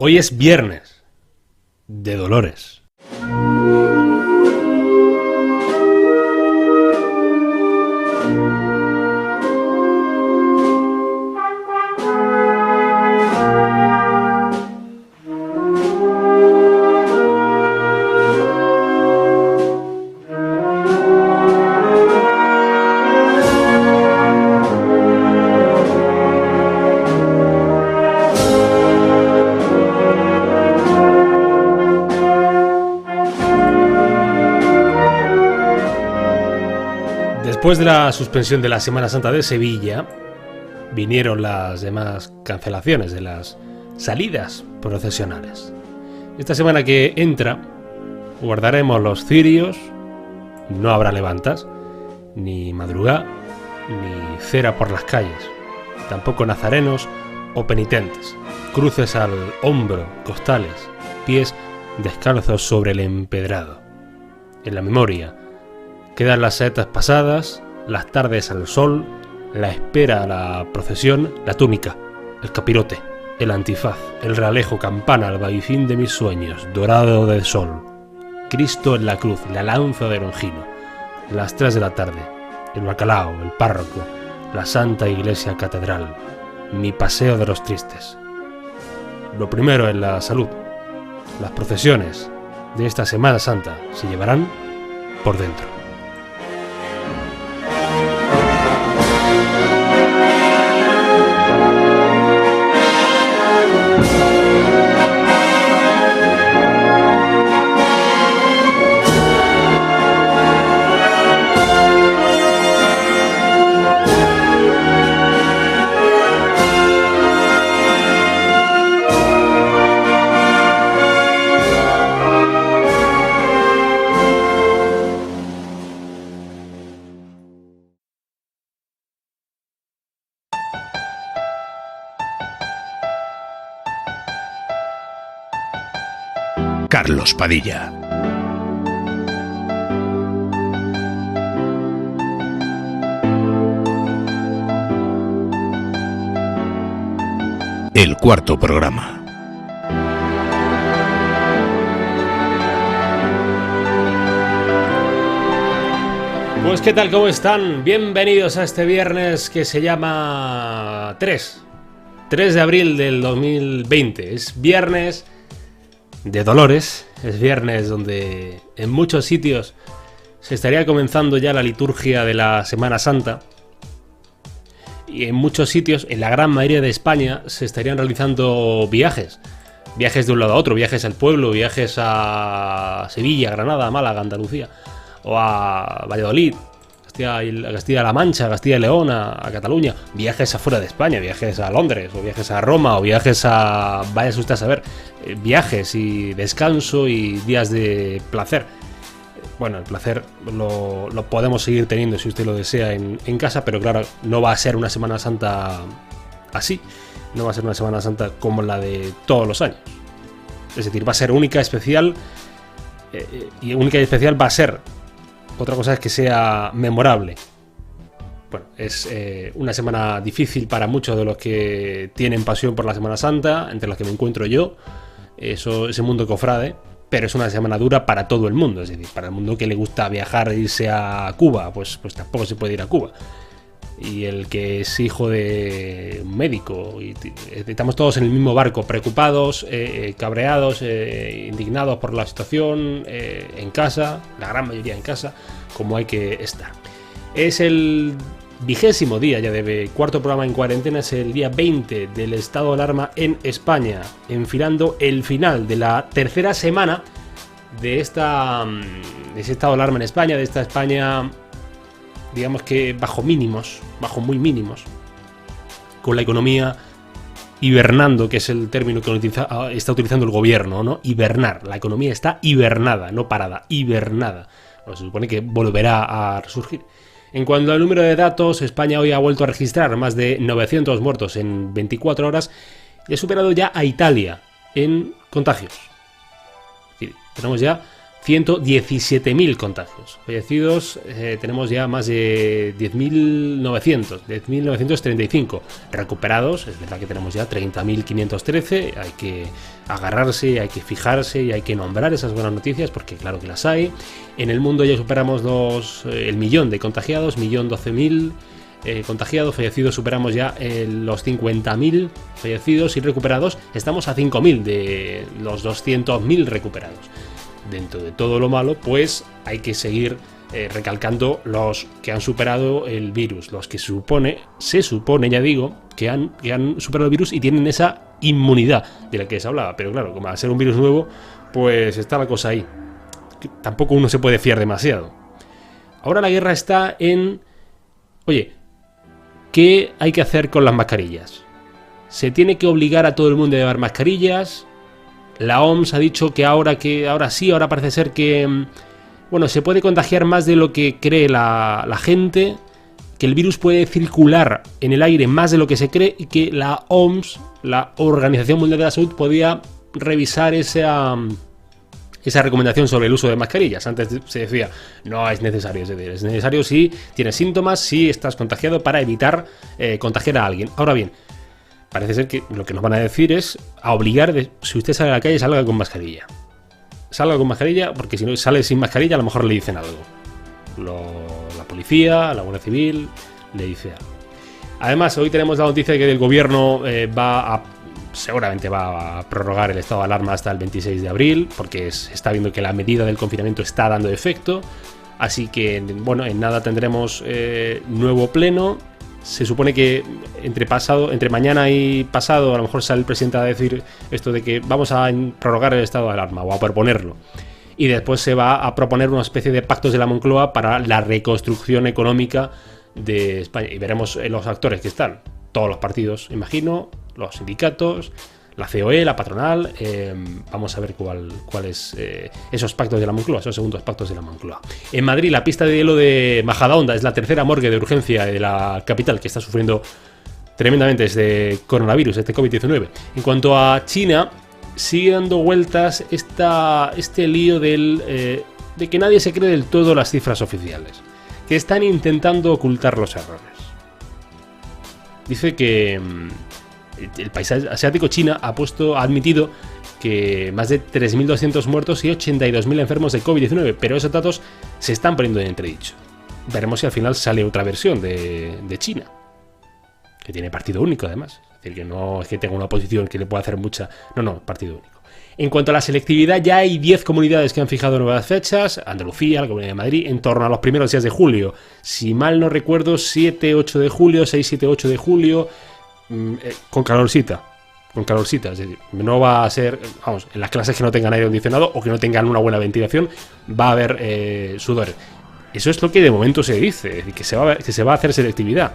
Hoy es viernes de Dolores. Después de la suspensión de la Semana Santa de Sevilla, vinieron las demás cancelaciones de las salidas procesionales. Esta semana que entra, guardaremos los cirios, no habrá levantas, ni madrugá, ni cera por las calles, tampoco nazarenos o penitentes, cruces al hombro, costales, pies descalzos sobre el empedrado. En la memoria quedan las saetas pasadas, las tardes al sol, la espera a la procesión, la túnica, el capirote, el antifaz, el realejo, campana, el baifín de mis sueños, dorado de sol, Cristo en la cruz, la lanza de Longino, las 3 de la tarde, el bacalao, el párroco, la Santa Iglesia Catedral, mi paseo de los tristes. Lo primero en la salud, las procesiones de esta Semana Santa se llevarán por dentro. Carlos Padilla. El cuarto programa. Pues ¿qué tal? ¿Cómo están? Bienvenidos a este viernes que se llama 3 de abril del 2020. Es viernes de Dolores, es viernes donde en muchos sitios se estaría comenzando ya la liturgia de la Semana Santa y en muchos sitios, en la gran mayoría de España, se estarían realizando viajes de un lado a otro, viajes al pueblo, viajes a Sevilla, Granada, Málaga, Andalucía o a Valladolid, Castilla-La Mancha, Castilla y León, a Cataluña, viajes afuera de España, viajes a Londres, o viajes a Roma, o viajes a... vaya usted a saber, viajes y descanso y días de placer. Bueno, el placer lo podemos seguir teniendo si usted lo desea en casa, pero claro, no va a ser una Semana Santa así, no va a ser una Semana Santa como la de todos los años. Es decir, va a ser única, especial, y única y especial va a ser. Otra cosa es que sea memorable. Bueno, es una semana difícil para muchos de los que tienen pasión por la Semana Santa, entre los que me encuentro yo, ese mundo cofrade, pero es una semana dura para todo el mundo, es decir, para el mundo que le gusta viajar e irse a Cuba, pues tampoco se puede ir a Cuba. Y el que es hijo de un médico, y estamos todos en el mismo barco, preocupados, cabreados, indignados por la situación, en casa, la gran mayoría en casa, como hay que estar. Es el 20º día ya de cuarto programa en cuarentena, es el día 20 del estado de alarma en España, enfilando el final de la tercera semana de ese estado de alarma en España, de esta España, digamos que bajo muy mínimos, con la economía hibernando, que es el término que está utilizando el gobierno, ¿no? Hibernar, la economía está hibernada, no parada, hibernada. Bueno, se supone que volverá a resurgir. En cuanto al número de datos, España hoy ha vuelto a registrar más de 900 muertos en 24 horas y ha superado ya a Italia en contagios. Es decir, tenemos ya 117.000 contagios. Fallecidos tenemos ya más de 10.935. Recuperados, es verdad que tenemos ya 30.513. Hay que agarrarse, hay que fijarse y hay que nombrar esas buenas noticias porque claro que las hay. En el mundo ya superamos el millón de contagiados, 1.012.000 contagiados. Fallecidos superamos ya los 50.000 fallecidos y recuperados. Estamos a 5.000 de los 200.000 recuperados. Dentro de todo lo malo, pues hay que seguir recalcando los que han superado el virus, los que se supone, ya digo, que han superado el virus y tienen esa inmunidad de la que se hablaba. Pero claro, como al ser un virus nuevo, pues está la cosa ahí. Tampoco uno se puede fiar demasiado. Ahora la guerra está en... Oye, ¿qué hay que hacer con las mascarillas? ¿Se tiene que obligar a todo el mundo a llevar mascarillas? La OMS ha dicho que ahora parece ser que se puede contagiar más de lo que cree la gente, que el virus puede circular en el aire más de lo que se cree y que la OMS, la Organización Mundial de la Salud, podía revisar esa recomendación sobre el uso de mascarillas. Antes se decía, no es necesario, es necesario si tienes síntomas, si estás contagiado para evitar contagiar a alguien. Ahora bien, parece ser que lo que nos van a decir es a obligar, si usted sale a la calle, salga con mascarilla. Salga con mascarilla, porque si no sale sin mascarilla, a lo mejor le dicen algo. La policía, la Guardia Civil, le dice algo. Además, hoy tenemos la noticia de que el gobierno seguramente va a prorrogar el estado de alarma hasta el 26 de abril, porque se está viendo que la medida del confinamiento está dando efecto. Así que, en nada tendremos nuevo pleno. Se supone que entre mañana y pasado a lo mejor sale el presidente a decir esto de que vamos a prorrogar el estado de alarma o a proponerlo. Y después se va a proponer una especie de pactos de la Moncloa para la reconstrucción económica de España. Y veremos los actores que están. Todos los partidos, imagino, los sindicatos, la COE, la patronal. Vamos a ver cuáles esos pactos de la Moncloa, esos segundos pactos de la Moncloa. En Madrid, la pista de hielo de Majadahonda es la tercera morgue de urgencia de la capital que está sufriendo tremendamente este coronavirus, este COVID-19. En cuanto a China, sigue dando vueltas este lío de que nadie se cree del todo las cifras oficiales, que están intentando ocultar los errores. Dice que el país asiático, China, ha admitido que más de 3.200 muertos y 82.000 enfermos de COVID-19, pero esos datos se están poniendo en entredicho. Veremos si al final sale otra versión de China, que tiene partido único además. Es decir, que no es que tenga una oposición que le pueda hacer mucha... No, partido único. En cuanto a la selectividad, ya hay 10 comunidades que han fijado nuevas fechas. Andalucía, la Comunidad de Madrid, en torno a los primeros días de julio. Si mal no recuerdo, 7-8 de julio, 6-7-8 de julio... con calorcita, es decir, no va a ser, en las clases que no tengan aire acondicionado o que no tengan una buena ventilación, va a haber sudores. Eso es lo que de momento se dice, es decir, que se va a hacer selectividad.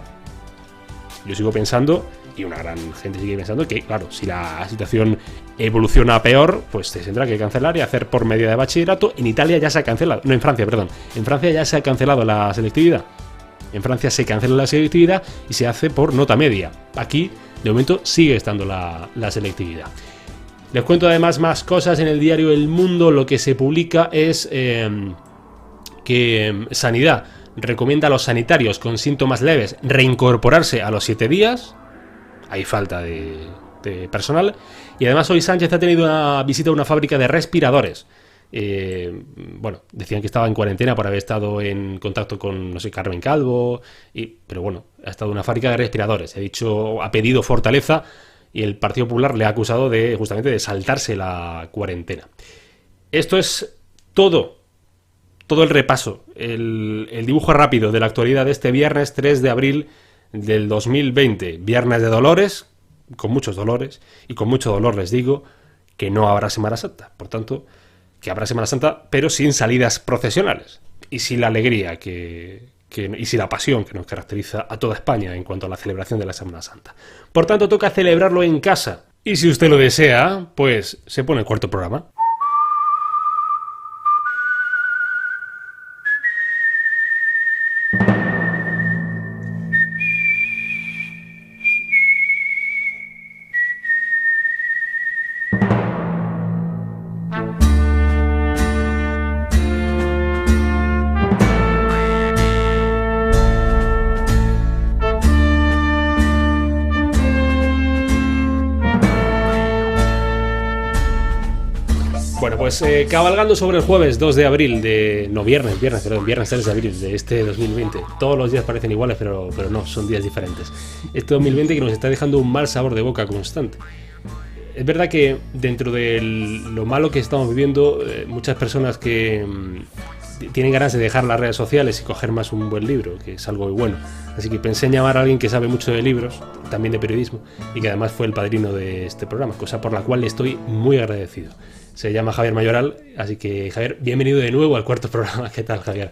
Yo sigo pensando, y una gran gente sigue pensando, que claro, si la situación evoluciona peor, pues se tendrá que cancelar y hacer por medida de bachillerato. En Italia ya se ha cancelado, en Francia ya se ha cancelado la selectividad. En Francia se cancela la selectividad y se hace por nota media. Aquí, de momento, sigue estando la selectividad. Les cuento además más cosas en el diario El Mundo. Lo que se publica es que Sanidad recomienda a los sanitarios con síntomas leves reincorporarse a los 7 días. Hay falta de personal. Y además hoy Sánchez ha tenido una visita a una fábrica de respiradores. Decían que estaba en cuarentena por haber estado en contacto con, Carmen Calvo, pero ha estado en una fábrica de respiradores. Ha pedido fortaleza y el Partido Popular le ha acusado justamente de saltarse la cuarentena. Esto es todo el repaso, el dibujo rápido de la actualidad de este viernes 3 de abril del 2020. Viernes de dolores, con muchos dolores, y con mucho dolor les digo que no habrá Semana Santa. Por tanto, que habrá Semana Santa, pero sin salidas procesionales y sin la alegría y sin la pasión que nos caracteriza a toda España en cuanto a la celebración de la Semana Santa. Por tanto, toca celebrarlo en casa. Y si usted lo desea, pues se pone el cuarto programa. Bueno, pues cabalgando sobre el jueves 2 de abril de... No, viernes 3 de abril de este 2020. Todos los días parecen iguales, pero no, son días diferentes. Este 2020 que nos está dejando un mal sabor de boca constante. Es verdad que dentro de lo malo que estamos viviendo, muchas personas que tienen ganas de dejar las redes sociales y coger más un buen libro, que es algo muy bueno. Así que pensé en llamar a alguien que sabe mucho de libros, también de periodismo, y que además fue el padrino de este programa, cosa por la cual le estoy muy agradecido. Se llama Javier Mayoral, así que Javier, bienvenido de nuevo al cuarto programa. ¿Qué tal, Javier?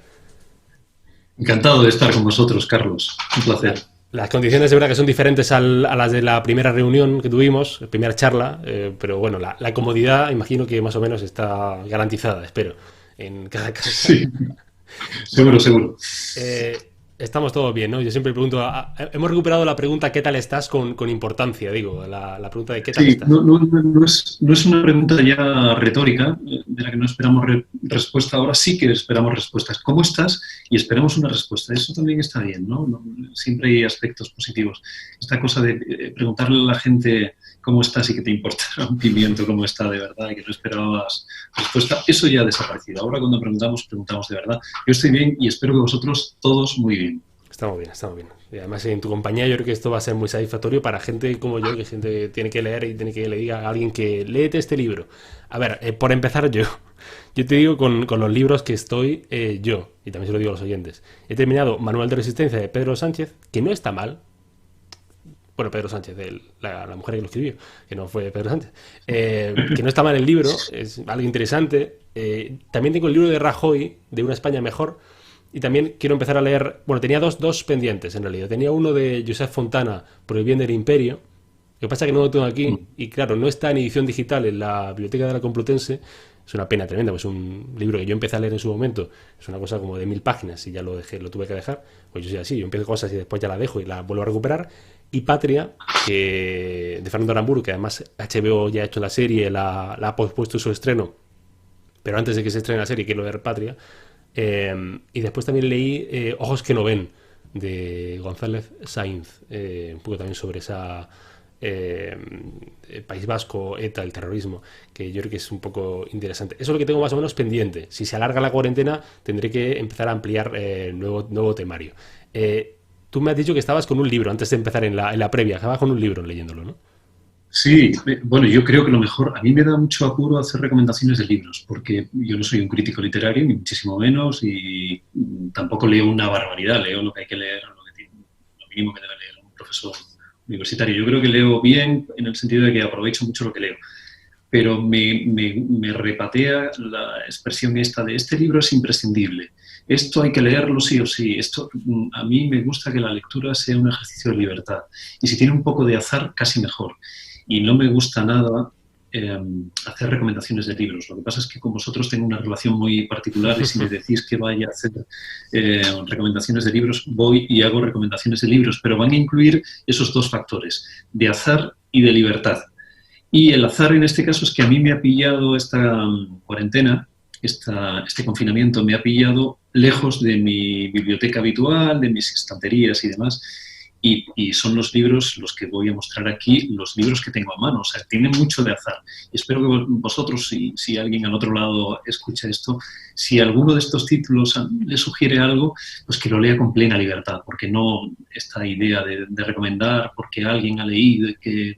Encantado de estar con vosotros, Carlos. Un placer. Las condiciones de verdad que son diferentes a las de la primera reunión que tuvimos, la primera charla, pero bueno, la comodidad imagino que más o menos está garantizada, espero, en cada caso. Sí, seguro. Estamos todos bien, ¿no? Yo siempre pregunto, hemos recuperado la pregunta ¿qué tal estás? Con importancia, digo, la pregunta de ¿qué tal estás? No es una pregunta ya retórica, de la que no esperamos respuesta. Ahora sí que esperamos respuestas. ¿Cómo estás? Y esperamos una respuesta. Eso también está bien, ¿no? Siempre hay aspectos positivos. Esta cosa de preguntarle a la gente cómo estás y que te importa un pimiento cómo está de verdad y que no esperabas respuesta, eso ya ha desaparecido. Ahora cuando preguntamos de verdad. Yo estoy bien y espero que vosotros todos muy bien. Estamos bien. Y además en tu compañía yo creo que esto va a ser muy satisfactorio para gente como yo, que gente tiene que leer y tiene que le diga a alguien que léete este libro. A ver, por empezar yo te digo con los libros que estoy yo, y también se lo digo a los oyentes. He terminado Manual de Resistencia de Pedro Sánchez, que no está mal. Bueno, Pedro Sánchez, la mujer que lo escribió, que no fue Pedro Sánchez, que no está mal el libro, es algo interesante. También tengo el libro de Rajoy, de Una España Mejor, y también quiero empezar a leer, bueno, tenía dos pendientes en realidad. Tenía uno de Josep Fontana, Por el bien del imperio, lo que pasa es que no lo tengo aquí, y claro, no está en edición digital en la Biblioteca de la Complutense. Es una pena tremenda, pues un libro que yo empecé a leer en su momento, es una cosa como de 1000 páginas y ya lo tuve que dejar. Pues yo soy así, yo empiezo cosas y después ya la dejo y la vuelvo a recuperar. Y Patria, de Fernando Aramburu, que además HBO ya ha hecho la serie, la ha pospuesto su estreno, pero antes de que se estrene la serie quiero leer Patria. Y después también leí Ojos que no ven, de González Sainz, un poco también sobre esa País Vasco, ETA, el terrorismo, que yo creo que es un poco interesante. Eso es lo que tengo más o menos pendiente. Si se alarga la cuarentena tendré que empezar a ampliar nuevo temario. Tú me has dicho que estabas con un libro antes de empezar en la previa, estabas con un libro leyéndolo, ¿no? Sí, bueno, yo creo que lo mejor, a mí me da mucho apuro hacer recomendaciones de libros, porque yo no soy un crítico literario, ni muchísimo menos, y tampoco leo una barbaridad, leo lo que hay que leer, lo mínimo que debe leer un profesor universitario. Yo creo que leo bien en el sentido de que aprovecho mucho lo que leo, pero me repatea la expresión esta de este libro es imprescindible. Esto hay que leerlo sí o sí. Esto, a mí me gusta que la lectura sea un ejercicio de libertad. Y si tiene un poco de azar, casi mejor. Y no me gusta nada hacer recomendaciones de libros. Lo que pasa es que con vosotros tengo una relación muy particular y si me decís que vaya a hacer recomendaciones de libros, voy y hago recomendaciones de libros, pero van a incluir esos dos factores, de azar y de libertad. Y el azar en este caso es que a mí me ha pillado esta cuarentena, este confinamiento me ha pillado lejos de mi biblioteca habitual, de mis estanterías y demás, y son los libros, los que voy a mostrar aquí, los libros que tengo a mano, o sea, tienen mucho de azar. Espero que vosotros, si alguien al otro lado escucha esto, si alguno de estos títulos le sugiere algo, pues que lo lea con plena libertad, porque no esta idea de recomendar porque alguien ha leído y que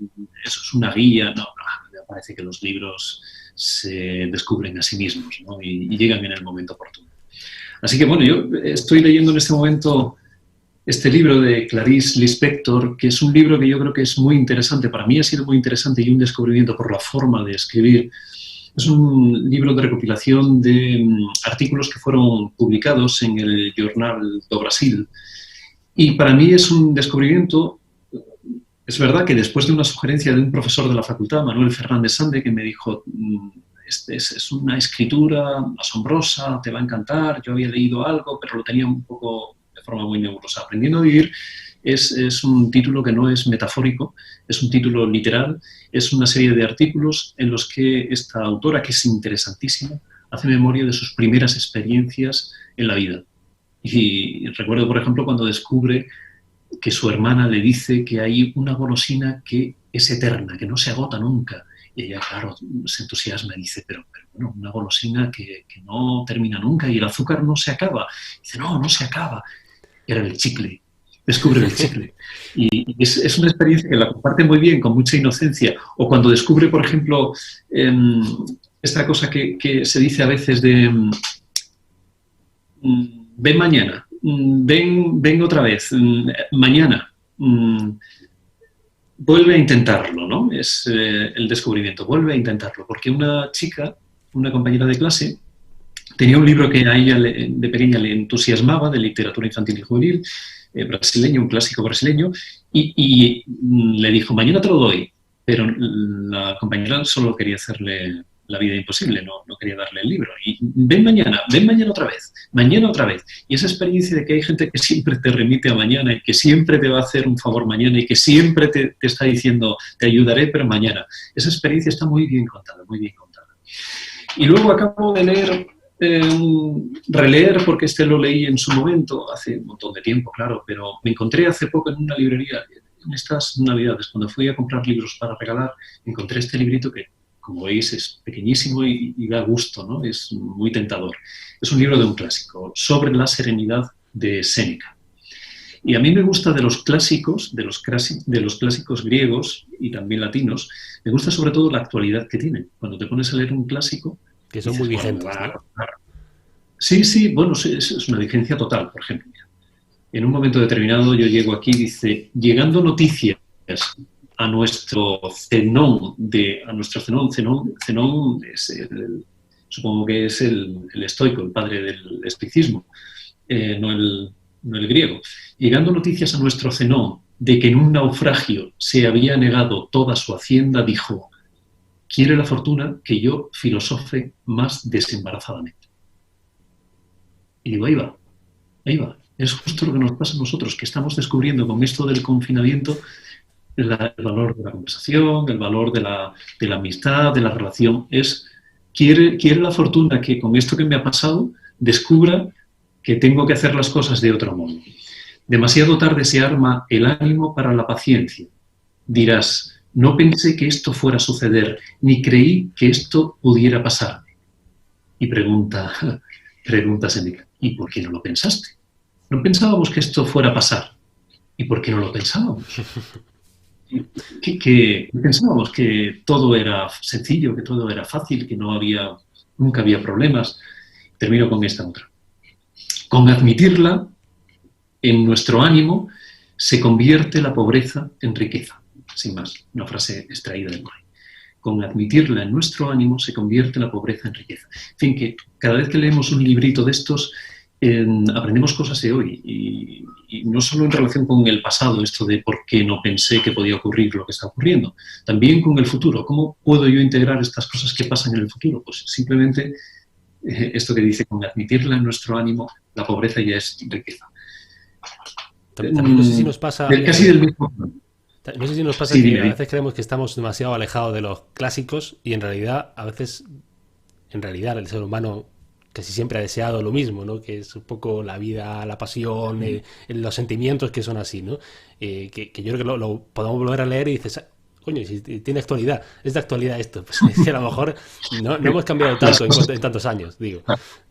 eso es una guía, no, me parece que los libros se descubren a sí mismos, ¿no? y llegan en el momento oportuno. Así que bueno, yo estoy leyendo en este momento este libro de Clarice Lispector, que es un libro que yo creo que es muy interesante. Para mí ha sido muy interesante y un descubrimiento por la forma de escribir. Es un libro de recopilación de artículos que fueron publicados en el Jornal do Brasil. Y para mí es un descubrimiento. Es verdad que después de una sugerencia de un profesor de la facultad, Manuel Fernández Sande, que me dijo, es una escritura asombrosa, te va a encantar, yo había leído algo, pero lo tenía un poco de forma muy nebulosa. Aprendiendo a vivir es un título que no es metafórico, es un título literal, es una serie de artículos en los que esta autora, que es interesantísima, hace memoria de sus primeras experiencias en la vida. Y recuerdo, por ejemplo, cuando descubre que su hermana le dice que hay una golosina que es eterna, que no se agota nunca, Y ella, claro, se entusiasma y dice, pero bueno, una golosina que no termina nunca y el azúcar no se acaba. Dice, no se acaba. Era el chicle. Descubre el chicle. Y es una experiencia que la comparte muy bien, con mucha inocencia. O cuando descubre, por ejemplo, esta cosa que se dice a veces de ven mañana, ven otra vez, mañana, vuelve a intentarlo, ¿no? Es el descubrimiento, vuelve a intentarlo. Porque una chica, una compañera de clase, tenía un libro que a ella de pequeña le entusiasmaba, de literatura infantil y juvenil, brasileño, un clásico brasileño, y le dijo, mañana te lo doy, pero la compañera solo quería hacerle la vida imposible, no quería darle el libro. Y ven mañana otra vez. Y esa experiencia de que hay gente que siempre te remite a mañana y que siempre te va a hacer un favor mañana y que siempre te está diciendo, te ayudaré, pero mañana. Esa experiencia está muy bien contada, muy bien contada. Y luego acabo de leer releer, porque este lo leí en su momento, hace un montón de tiempo, claro, pero me encontré hace poco en una librería, en estas navidades, cuando fui a comprar libros para regalar, encontré este librito que, como veis, es pequeñísimo y da gusto, ¿no? Es muy tentador. Es un libro de un clásico, Sobre la serenidad, de Séneca. Y a mí me gusta de los clásicos, de los clásicos griegos y también latinos, me gusta sobre todo la actualidad que tienen. Cuando te pones a leer un clásico, que son muy vigentes, ¿no? Sí, bueno, es una vigencia total, por ejemplo. En un momento determinado yo llego aquí y dice, llegando noticias a nuestro Zenón, Zenón es supongo que es el estoico, el padre del estoicismo, no el griego. Llegando noticias a nuestro Zenón de que en un naufragio se había negado toda su hacienda, dijo, quiere la fortuna que yo filosofe más desembarazadamente. Y digo, ahí va. Es justo lo que nos pasa a nosotros, que estamos descubriendo con esto del confinamiento el valor de la conversación, el valor de la amistad, de la relación. Quiere la fortuna que con esto que me ha pasado descubra que tengo que hacer las cosas de otro modo. Demasiado tarde se arma el ánimo para la paciencia. Dirás, no pensé que esto fuera a suceder, ni creí que esto pudiera pasar. Y pregunta Séneca, ¿y por qué no lo pensaste? No pensábamos que esto fuera a pasar. ¿Y por qué no lo pensábamos? Que pensábamos que todo era sencillo, que todo era fácil, que nunca había problemas. Termino con esta otra. Con admitirla, en nuestro ánimo, se convierte la pobreza en riqueza. Sin más, una frase extraída de por ahí. Con admitirla en nuestro ánimo se convierte la pobreza en riqueza. En fin, que cada vez que leemos un librito de estos, aprendemos cosas de hoy. Y no solo en relación con el pasado, esto de por qué no pensé que podía ocurrir lo que está ocurriendo, también con el futuro. ¿Cómo puedo yo integrar estas cosas que pasan en el futuro? Pues simplemente esto que dice, con admitirla en nuestro ánimo, la pobreza ya es riqueza. También no sé si nos pasa... Casi del mismo... No sé si nos pasa que a veces creemos que estamos demasiado alejados de los clásicos y en realidad el ser humano casi siempre ha deseado lo mismo, ¿no? Que es un poco la vida, la pasión, los sentimientos que son así, ¿no? Que yo creo que lo podemos volver a leer y dices, coño, si tiene actualidad, es de actualidad esto, pues a lo mejor no hemos cambiado tanto en tantos años, digo.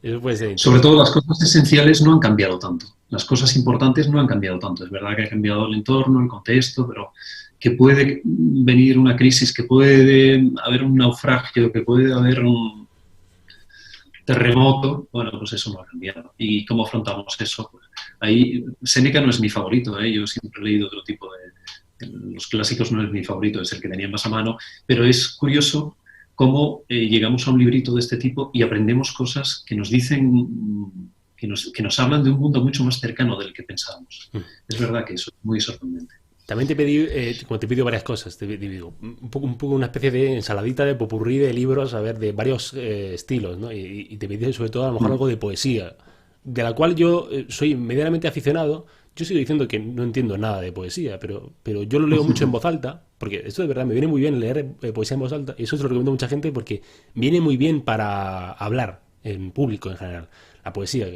Eso puede ser. Sobre todo las cosas esenciales no han cambiado tanto. Las cosas importantes no han cambiado tanto. Es verdad que ha cambiado el entorno, el contexto, pero que puede venir una crisis, que puede haber un naufragio, que puede haber un terremoto, bueno, pues eso no ha cambiado. ¿Y cómo afrontamos eso? Pues ahí, Séneca no es mi favorito, yo siempre he leído otro tipo de... Los clásicos no es mi favorito, es el que tenía más a mano, pero es curioso cómo llegamos a un librito de este tipo y aprendemos cosas que nos dicen, que nos hablan de un mundo mucho más cercano del que pensábamos. Es verdad que eso es muy sorprendente. También te pedí, como te pido varias cosas, te digo, un poco una especie de ensaladita de popurrí de libros, a ver, de varios estilos, ¿no? Y te pedí sobre todo a lo mejor algo de poesía, de la cual yo soy medianamente aficionado. Yo sigo diciendo que no entiendo nada de poesía, pero yo lo leo mucho en voz alta, porque esto de verdad me viene muy bien leer poesía en voz alta, y eso se lo recomiendo a mucha gente porque viene muy bien para hablar en público en general. La poesía,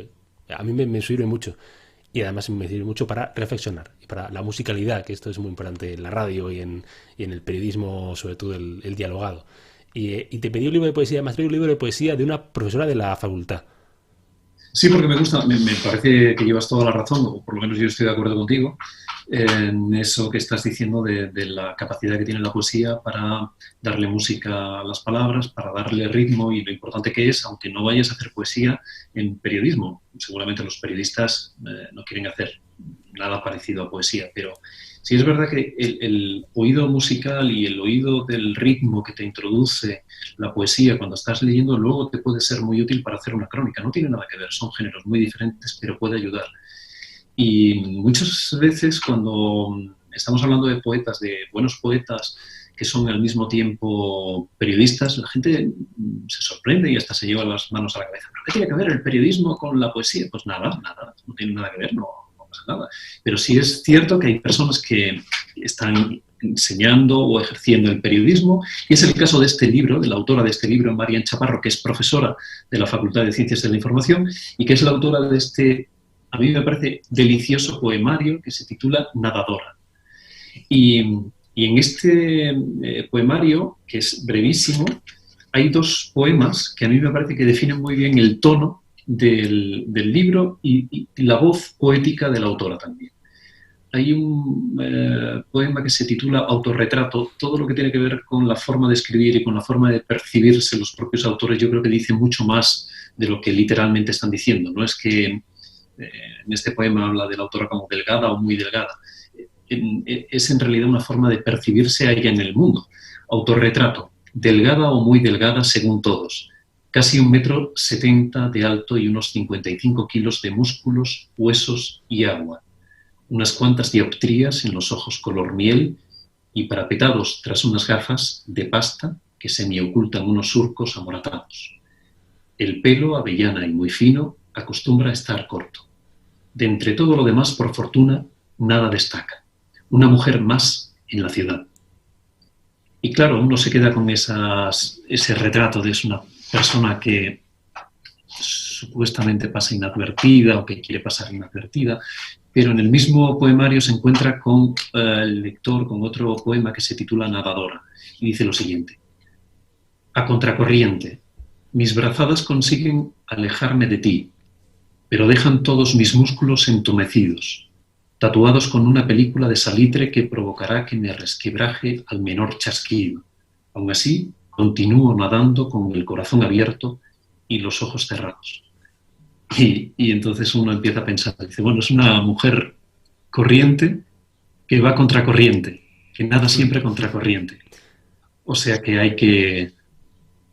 a mí me sirve mucho. Y además me sirve mucho para reflexionar y para la musicalidad, que esto es muy importante en la radio y en el periodismo, sobre todo el dialogado. y te pedí un libro de poesía, me has traído un libro de poesía de una profesora de la facultad. Sí, porque me gusta, me parece que llevas toda la razón, o por lo menos yo estoy de acuerdo contigo, en eso que estás diciendo de la capacidad que tiene la poesía para darle música a las palabras, para darle ritmo y lo importante que es, aunque no vayas a hacer poesía en periodismo. Seguramente los periodistas no quieren hacer nada parecido a poesía, pero sí es verdad que el oído musical y el oído del ritmo que te introduce la poesía cuando estás leyendo luego te puede ser muy útil para hacer una crónica. No tiene nada que ver, son géneros muy diferentes, pero puede ayudar. Y muchas veces cuando estamos hablando de poetas, de buenos poetas que son al mismo tiempo periodistas, la gente se sorprende y hasta se lleva las manos a la cabeza. ¿Pero qué tiene que ver el periodismo con la poesía? Pues nada, no tiene nada que ver, no pasa nada. Pero sí es cierto que hay personas que están enseñando o ejerciendo el periodismo, y es el caso de este libro, de la autora de este libro, Marian Chaparro, que es profesora de la Facultad de Ciencias de la Información y que es la autora de este, a mí me parece, delicioso poemario que se titula Nadadora. Y en este poemario, que es brevísimo, hay dos poemas que a mí me parece que definen muy bien el tono del libro y la voz poética de la autora también. Hay un poema que se titula Autorretrato. Todo lo que tiene que ver con la forma de escribir y con la forma de percibirse los propios autores, yo creo que dice mucho más de lo que literalmente están diciendo. No es que en este poema habla de la autora como delgada o muy delgada. Es en realidad una forma de percibirse a ella en el mundo. Autorretrato. Delgada o muy delgada según todos. Casi 1,70 m de alto y unos 55 kilos de músculos, huesos y agua. Unas cuantas dioptrías en los ojos color miel y parapetados tras unas gafas de pasta que semiocultan unos surcos amoratados. El pelo, avellana y muy fino, acostumbra a estar corto. De entre todo lo demás, por fortuna, nada destaca. Una mujer más en la ciudad. Y claro, uno se queda con ese retrato de una persona que supuestamente pasa inadvertida o que quiere pasar inadvertida, pero en el mismo poemario se encuentra con el lector con otro poema que se titula Nadadora y dice lo siguiente: a contracorriente, mis brazadas consiguen alejarme de ti, pero dejan todos mis músculos entumecidos, tatuados con una película de salitre que provocará que me resquebraje al menor chasquido. Aún así, continúo nadando con el corazón abierto y los ojos cerrados. Y entonces uno empieza a pensar, dice, bueno, es una mujer corriente que va contracorriente, que nada siempre contracorriente. O sea que hay que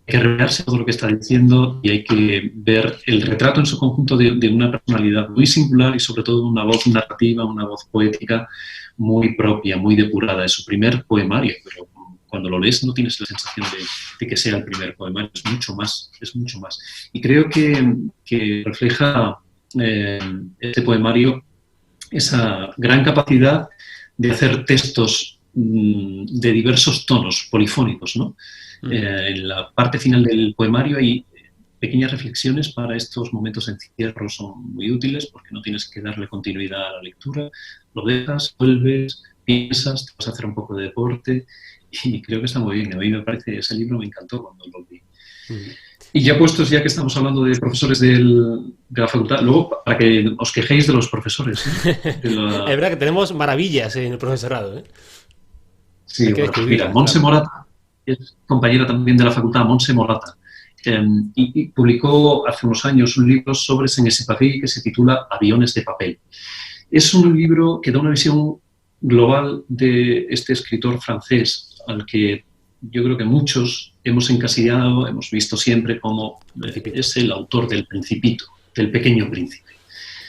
revelarse todo lo que está diciendo y hay que ver el retrato en su conjunto de una personalidad muy singular y sobre todo una voz narrativa, una voz poética muy propia, muy depurada. Es su primer poemario, pero cuando lo lees no tienes la sensación de que sea el primer poemario, es mucho más, es mucho más. Y creo que refleja este poemario esa gran capacidad de hacer textos de diversos tonos polifónicos, ¿no? En la parte final del poemario hay pequeñas reflexiones para estos momentos de encierro, son muy útiles porque no tienes que darle continuidad a la lectura, lo dejas, vuelves, piensas, te vas a hacer un poco de deporte y creo que está muy bien. A mí me parece, ese libro me encantó cuando lo vi. Y ya puestos, ya que estamos hablando de profesores de la facultad, luego para que os quejéis de los profesores. Es verdad que tenemos maravillas en el profesorado, ¿eh? Sí, bueno, mira, Montse Morata es compañera también de la facultad, Montse Morata, y publicó hace unos años un libro sobre Saint-Exupéry que se titula Aviones de papel. Es un libro que da una visión global de este escritor francés al que yo creo que muchos hemos encasillado, hemos visto siempre como es el autor del Principito, del Pequeño Príncipe.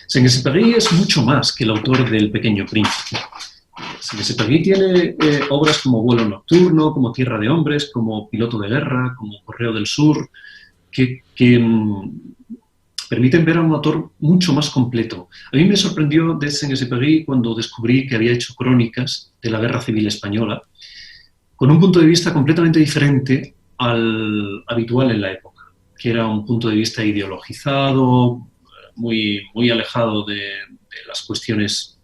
Saint-Exupéry es mucho más que el autor del Pequeño Príncipe. Saint-Exupéry tiene obras como Vuelo Nocturno, como Tierra de Hombres, como Piloto de Guerra, como Correo del Sur, que permiten ver a un autor mucho más completo. A mí me sorprendió de Saint-Exupéry cuando descubrí que había hecho crónicas de la Guerra Civil Española con un punto de vista completamente diferente al habitual en la época, que era un punto de vista ideologizado, muy, muy alejado de las cuestiones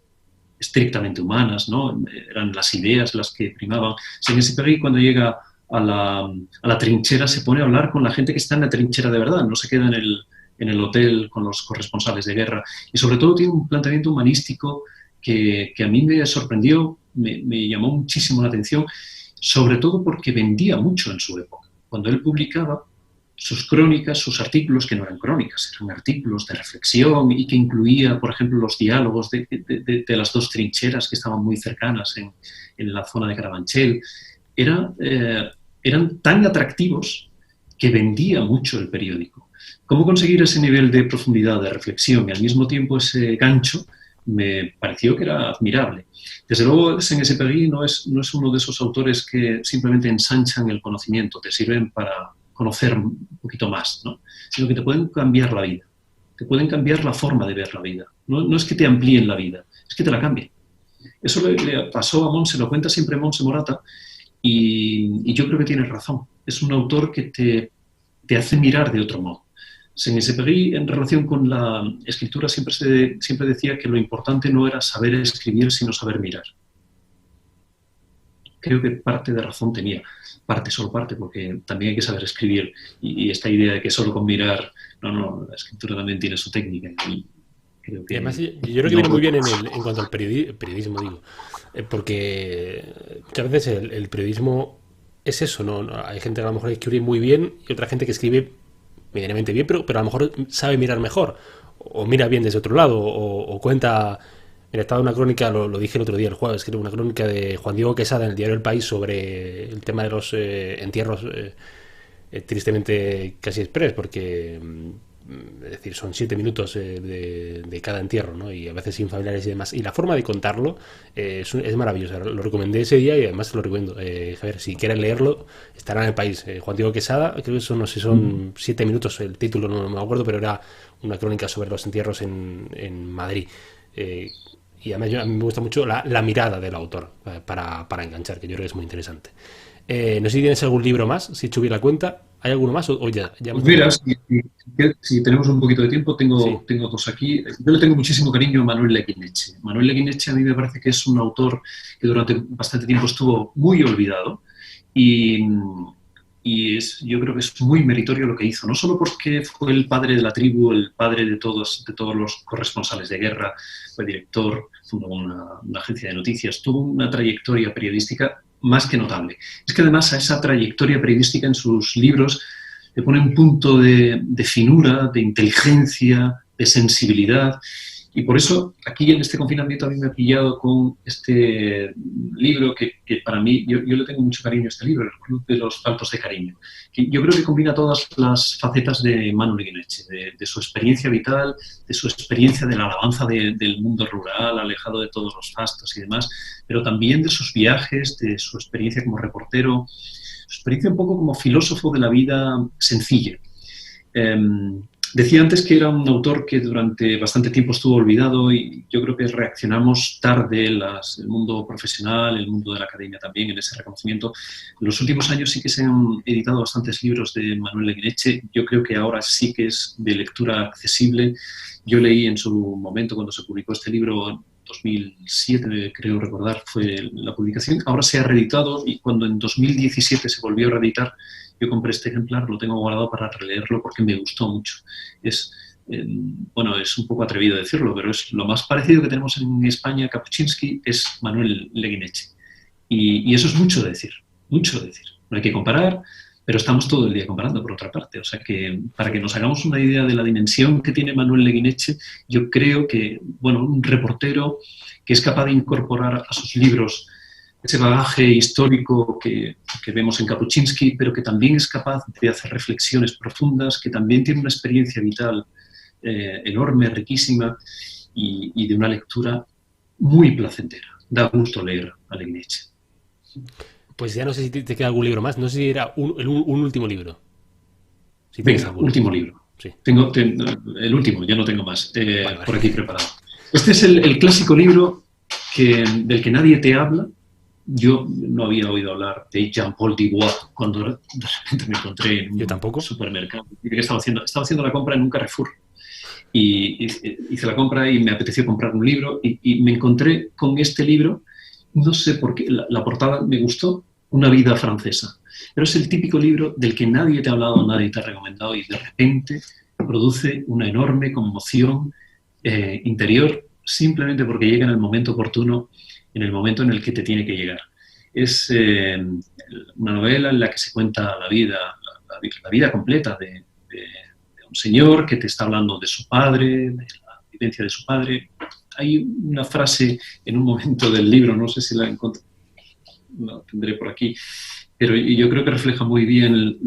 estrictamente humanas, ¿no? Eran las ideas las que primaban. Saint-Exupéry, cuando llega a la trinchera, se pone a hablar con la gente que está en la trinchera de verdad, no se queda en el hotel con los corresponsales de guerra. Y sobre todo tiene un planteamiento humanístico que a mí me sorprendió, me llamó muchísimo la atención, sobre todo porque vendía mucho en su época. Cuando él publicaba sus crónicas, sus artículos, que no eran crónicas, eran artículos de reflexión y que incluía, por ejemplo, los diálogos de las dos trincheras que estaban muy cercanas en la zona de Carabanchel, eran tan atractivos que vendía mucho el periódico. ¿Cómo conseguir ese nivel de profundidad, de reflexión y al mismo tiempo ese gancho? Me pareció que era admirable. Desde luego, Saint-Exupéry no es uno de esos autores que simplemente ensanchan el conocimiento, te sirven para conocer un poquito más, ¿no? Sino que te pueden cambiar la vida, te pueden cambiar la forma de ver la vida. No es que te amplíen la vida, es que te la cambien. Eso le pasó a Montse, lo cuenta siempre Montse Morata, y yo creo que tienes razón. Es un autor que te hace mirar de otro modo. Saint-Exupéry, en relación con la escritura, siempre decía que lo importante no era saber escribir, sino saber mirar. Creo que parte de razón tenía. Solo parte, porque también hay que saber escribir. Y esta idea de que solo con mirar... No, la escritura también tiene su técnica. Y creo que... Y además, yo creo que viene muy bien en cuanto al periodismo, digo. Porque muchas veces el periodismo es eso, ¿no? Hay gente que a lo mejor escribe muy bien y otra gente que escribe medianamente bien, pero a lo mejor sabe mirar mejor, o mira bien desde otro lado, o cuenta... Mira, estaba una crónica, lo dije el otro día, el jueves, creo, una crónica de Juan Diego Quesada en el diario El País sobre el tema de los entierros, tristemente casi express, porque es decir, son 7 minutos de cada entierro, ¿no? Y a veces sin familiares y demás. Y la forma de contarlo es maravillosa. Lo recomendé ese día y además lo recomiendo. Javier, si quieres leerlo, estará en El País. Juan Diego Quesada, creo que son, no sé, son 7 minutos el título, no me acuerdo, pero era una crónica sobre los entierros en Madrid. Y además a mí me gusta mucho la mirada del autor para enganchar, que yo creo que es muy interesante. No sé si tienes algún libro más, si he hecho bien la cuenta. ¿Hay alguno más o ya? Pues mira, si tenemos un poquito de tiempo, tengo dos aquí. Yo le tengo muchísimo cariño a Manuel Leguineche. Manuel Leguineche a mí me parece que es un autor que durante bastante tiempo estuvo muy olvidado y yo creo que es muy meritorio lo que hizo, no solo porque fue el padre de la tribu, el padre de todos los corresponsales de guerra, fue director, fundó una agencia de noticias, tuvo una trayectoria periodística más que notable. Es que además a esa trayectoria periodística en sus libros le pone un punto de finura, de inteligencia, de sensibilidad. Y por eso aquí en este confinamiento a mí me ha pillado con este libro que para mí, yo le tengo mucho cariño a este libro, El Club de los Faltos de Cariño, que yo creo que combina todas las facetas de Manu Leguineche, de su experiencia vital, de su experiencia de la alabanza del mundo rural, alejado de todos los fastos y demás, pero también de sus viajes, de su experiencia como reportero, su experiencia un poco como filósofo de la vida sencilla. Decía antes que era un autor que durante bastante tiempo estuvo olvidado y yo creo que reaccionamos tarde, el mundo profesional, el mundo de la academia también, en ese reconocimiento. En los últimos años sí que se han editado bastantes libros de Manuel Leguineche. Yo creo que ahora sí que es de lectura accesible. Yo leí en su momento, cuando se publicó este libro, en 2007, creo recordar, fue la publicación. Ahora se ha reeditado y cuando en 2017 se volvió a reeditar, yo compré este ejemplar, lo tengo guardado para releerlo porque me gustó mucho. Es un poco atrevido decirlo, pero es lo más parecido que tenemos en España a Kapuscinski es Manuel Leguineche. Y eso es mucho decir, mucho decir. No hay que comparar, pero estamos todo el día comparando, por otra parte. O sea que, para que nos hagamos una idea de la dimensión que tiene Manuel Leguineche, yo creo que, un reportero que es capaz de incorporar a sus libros ese bagaje histórico que vemos en Kapuscinski, pero que también es capaz de hacer reflexiones profundas, que también tiene una experiencia vital enorme, riquísima y de una lectura muy placentera. Da gusto leer a Leguineche. Pues ya no sé si te queda algún libro más, no sé si era un último libro. Si venga, último libro. Sí. Tengo el último, ya no tengo más, vale. Por aquí preparado. Este es el clásico libro del que nadie te habla. Yo no había oído hablar de Jean-Paul Dubois cuando de repente me encontré en un supermercado. Estaba haciendo la compra en un Carrefour y hice la compra y me apeteció comprar un libro y me encontré con este libro, no sé por qué, la portada me gustó, Una vida francesa. Pero es el típico libro del que nadie te ha hablado, nadie te ha recomendado y de repente produce una enorme conmoción interior simplemente porque llega en el momento oportuno, en el momento en el que te tiene que llegar. Es una novela en la que se cuenta la vida completa de un señor que te está hablando de su padre, de la vivencia de su padre. Hay una frase en un momento del libro, no sé si la encontré, la tendré por aquí, pero yo creo que refleja muy bien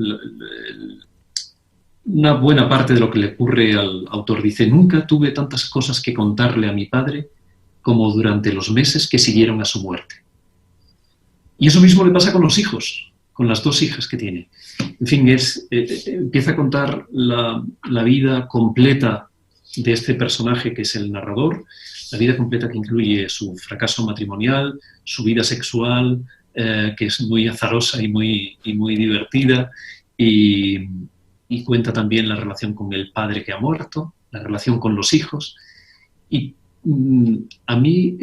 una buena parte de lo que le ocurre al autor. Dice: nunca tuve tantas cosas que contarle a mi padre como durante los meses que siguieron a su muerte. Y eso mismo le pasa con los hijos, con las 2 hijas que tiene. En fin, empieza a contar la vida completa de este personaje que es el narrador, la vida completa que incluye su fracaso matrimonial, su vida sexual, que es muy azarosa y muy divertida, y cuenta también la relación con el padre que ha muerto, la relación con los hijos. Y a mí,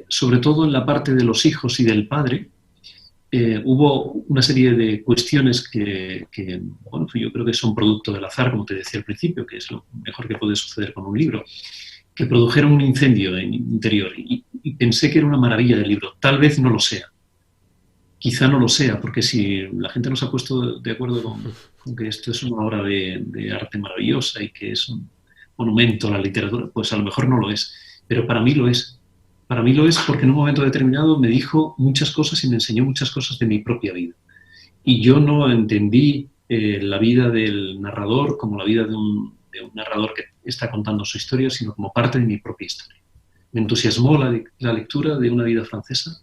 sobre todo en la parte de los hijos y del padre, hubo una serie de cuestiones que bueno, yo creo que son producto del azar, como te decía al principio, que es lo mejor que puede suceder con un libro, que produjeron un incendio interior. Y pensé que era una maravilla del libro. Tal vez no lo sea. Quizá no lo sea, porque si la gente nos ha puesto de acuerdo con que esto es una obra de arte maravillosa y que es un monumento a la literatura, pues a lo mejor no lo es. Pero para mí lo es. Para mí lo es porque en un momento determinado me dijo muchas cosas y me enseñó muchas cosas de mi propia vida. Y yo no entendí la vida del narrador como la vida de un narrador que está contando su historia, sino como parte de mi propia historia. Me entusiasmó la lectura de Una vida francesa,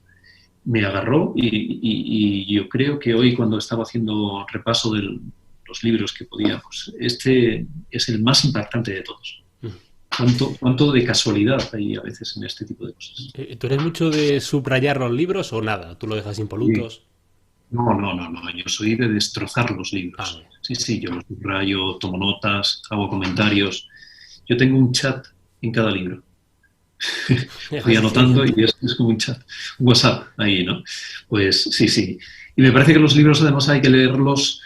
me agarró y yo creo que hoy, cuando estaba haciendo repaso de los libros que podía, pues este es el más impactante de todos. ¿Cuánto de casualidad hay a veces en este tipo de cosas? ¿Tú eres mucho de subrayar los libros o nada? ¿Tú lo dejas impolutos? Sí. No. Yo soy de destrozar los libros. Sí, yo los subrayo, tomo notas, hago comentarios. Yo tengo un chat en cada libro. Voy anotando y es como un chat, un WhatsApp ahí, ¿no? Pues sí. Y me parece que los libros además hay que leerlos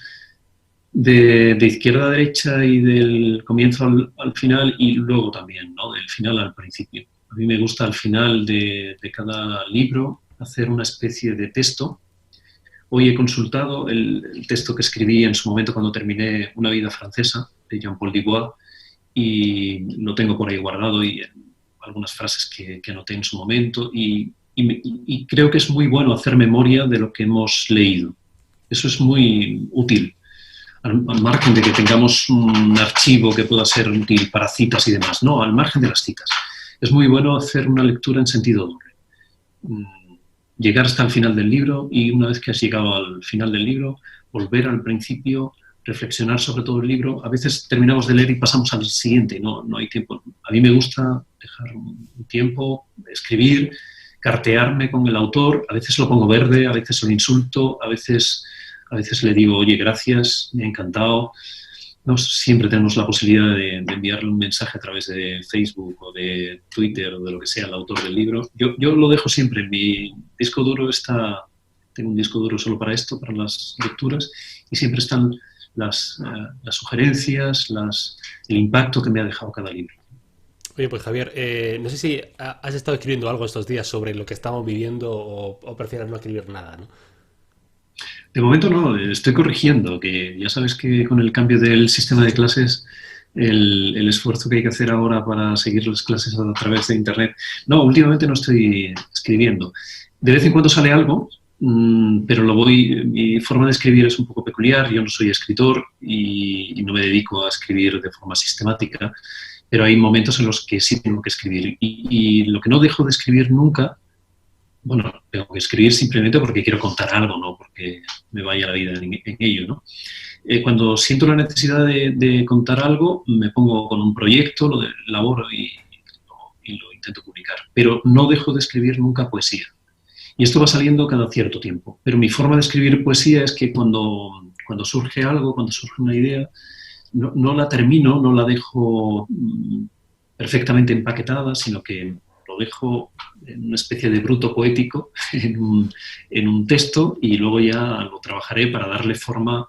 de izquierda a derecha y del comienzo al final, y luego también, ¿no? Del final al principio. A mí me gusta al final de cada libro hacer una especie de texto. Hoy he consultado el texto que escribí en su momento cuando terminé Una vida francesa, de Jean-Paul Dubois, y lo tengo por ahí guardado, y algunas frases que anoté en su momento, y creo que es muy bueno hacer memoria de lo que hemos leído. Eso es muy útil. Al margen de que tengamos un archivo que pueda ser útil para citas y demás. No, al margen de las citas. Es muy bueno hacer una lectura en sentido doble. Llegar hasta el final del libro y, una vez que has llegado al final del libro, volver al principio, reflexionar sobre todo el libro. A veces terminamos de leer y pasamos al siguiente. No hay tiempo. A mí me gusta dejar un tiempo, escribir, cartearme con el autor. A veces lo pongo verde, a veces lo insulto, a veces le digo: oye, gracias, me ha encantado. No siempre tenemos la posibilidad de enviarle un mensaje a través de Facebook o de Twitter o de lo que sea al autor del libro. Yo lo dejo siempre en mi disco duro. Tengo un disco duro solo para esto, para las lecturas, y siempre están las sugerencias, el impacto que me ha dejado cada libro. Oye, pues Javier, no sé si has estado escribiendo algo estos días sobre lo que estamos viviendo o prefieres no escribir nada, ¿no? De momento no, estoy corrigiendo, que ya sabes que con el cambio del sistema de clases, el esfuerzo que hay que hacer ahora para seguir las clases a través de Internet. No, últimamente no estoy escribiendo. De vez en cuando sale algo, pero mi forma de escribir es un poco peculiar. Yo no soy escritor y no me dedico a escribir de forma sistemática, pero hay momentos en los que sí tengo que escribir. Y lo que no dejo de escribir nunca, bueno, tengo que escribir simplemente porque quiero contar algo, no porque me vaya la vida en ello, ¿no? Cuando siento la necesidad de contar algo, me pongo con un proyecto, lo elaboro y lo intento publicar. Pero no dejo de escribir nunca poesía. Y esto va saliendo cada cierto tiempo. Pero mi forma de escribir poesía es que cuando surge algo, cuando surge una idea, no la termino, no la dejo perfectamente empaquetada, sino que lo dejo en una especie de bruto poético en un texto y luego ya lo trabajaré para darle forma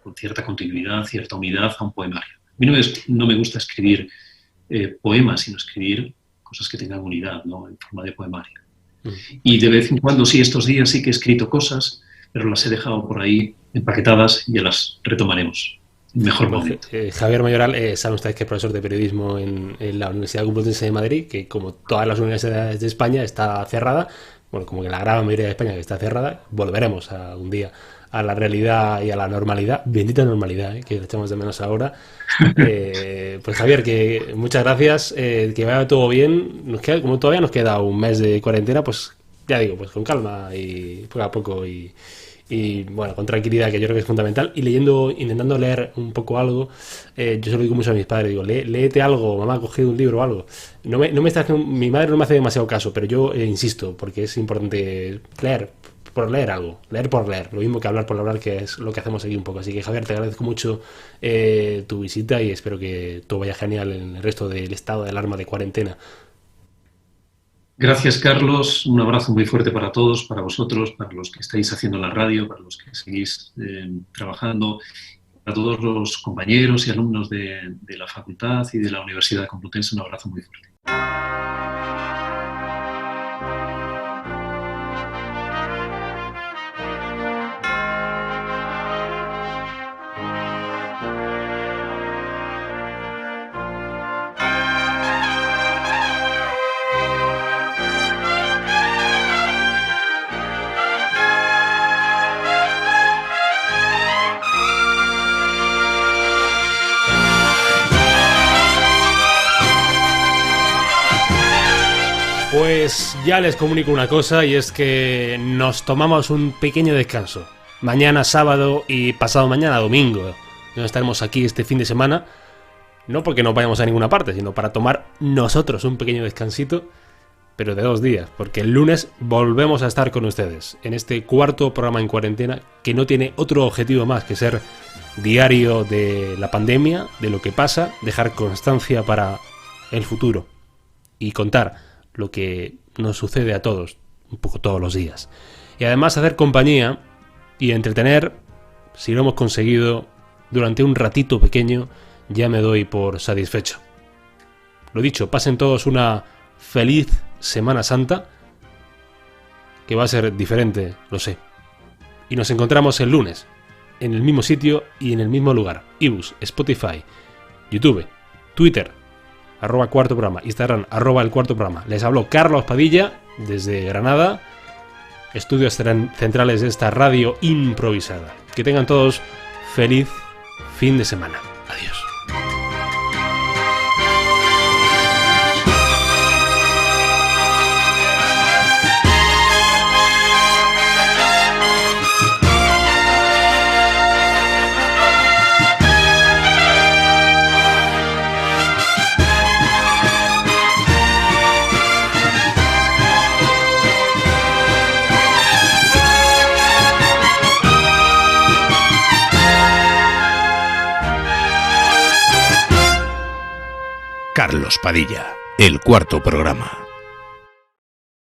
con cierta continuidad, cierta unidad a un poemario. A mí no me gusta escribir poemas, sino escribir cosas que tengan unidad, ¿no? En forma de poemario. Y de vez en cuando, sí, estos días sí que he escrito cosas, pero las he dejado por ahí empaquetadas y ya las retomaremos. Mejor momento. Javier Mayoral, saben ustedes que es profesor de periodismo en la Universidad Complutense de Madrid, que como todas las universidades de España está cerrada, bueno, como que la gran mayoría de España que está cerrada, volveremos un día a la realidad y a la normalidad, bendita normalidad, que le echamos de menos ahora. Pues Javier, que muchas gracias, que vaya todo bien. Como todavía nos queda un mes de cuarentena, pues ya digo, pues con calma y poco a poco y bueno, con tranquilidad, que yo creo que es fundamental. Y intentando leer un poco algo, yo se lo digo mucho a mis padres, digo, léete algo, mamá, coge un libro o algo. Mi madre no me hace demasiado caso, pero yo insisto, porque es importante leer por leer algo, leer por leer, lo mismo que hablar por hablar, que es lo que hacemos aquí un poco. Así que Javier, te agradezco mucho tu visita y espero que todo vaya genial en el resto del estado de alarma de cuarentena. Gracias, Carlos. Un abrazo muy fuerte para todos, para vosotros, para los que estáis haciendo la radio, para los que seguís trabajando, para todos los compañeros y alumnos de la facultad y de la Universidad Complutense. Un abrazo muy fuerte. Pues ya les comunico una cosa, y es que nos tomamos un pequeño descanso. Mañana sábado y pasado mañana domingo no estaremos aquí este fin de semana, no porque no vayamos a ninguna parte, sino para tomar nosotros un pequeño descansito, pero de 2 días, porque el lunes volvemos a estar con ustedes en este cuarto programa en cuarentena, que no tiene otro objetivo más que ser diario de la pandemia, de lo que pasa, dejar constancia para el futuro y contar lo que nos sucede a todos, un poco todos los días. Y además hacer compañía y entretener, si lo hemos conseguido durante un ratito pequeño, ya me doy por satisfecho. Lo dicho, pasen todos una feliz Semana Santa, que va a ser diferente, lo sé. Y nos encontramos el lunes, en el mismo sitio y en el mismo lugar. iVoox, Spotify, YouTube, Twitter, @cuarto programa, Instagram, @el cuarto programa. Les habló Carlos Padilla desde Granada, estudios centrales de esta radio improvisada. Que tengan todos feliz fin de semana. Adiós. Carlos Padilla, el cuarto programa.